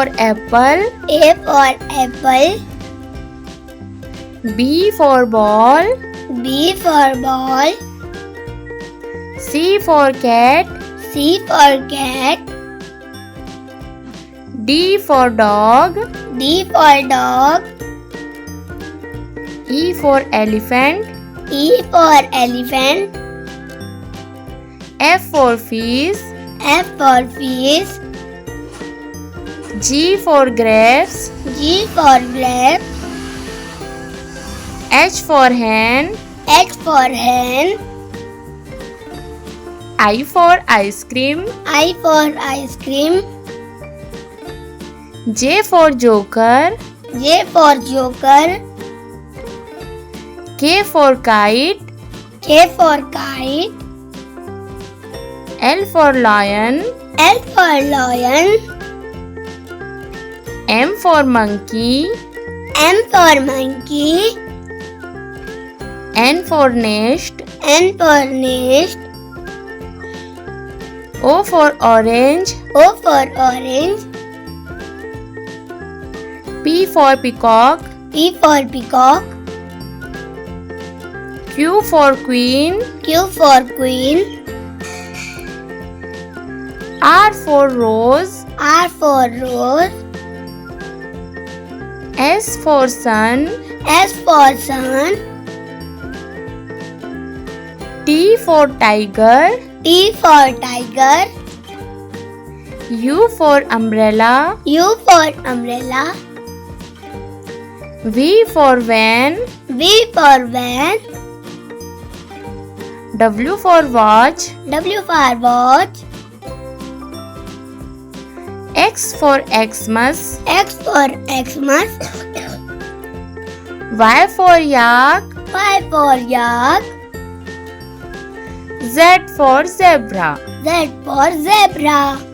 for apple. A for apple. B for ball. B for ball. C for cat. C for cat. D for dog. D for dog. E for elephant. E for elephant. F for fish. F for fish. G for grapes. G for grapes. H for hen. H for hen. I for ice cream. I for ice cream. J for joker. J for joker. K for kite. K for kite. L for lion. L for lion. M for monkey. M for monkey. N for nest. N for nest. O for orange. O for orange. P for peacock. P for peacock. Q for queen. Q for queen. R for rose. R for rose. S for sun. S for sun. T for tiger. T for tiger. U for umbrella. U for umbrella. V for van. V for van. W for watch. W for watch. X for Xmas. X for Xmas. Y for yak. Y for yak. Z for zebra. Z for zebra.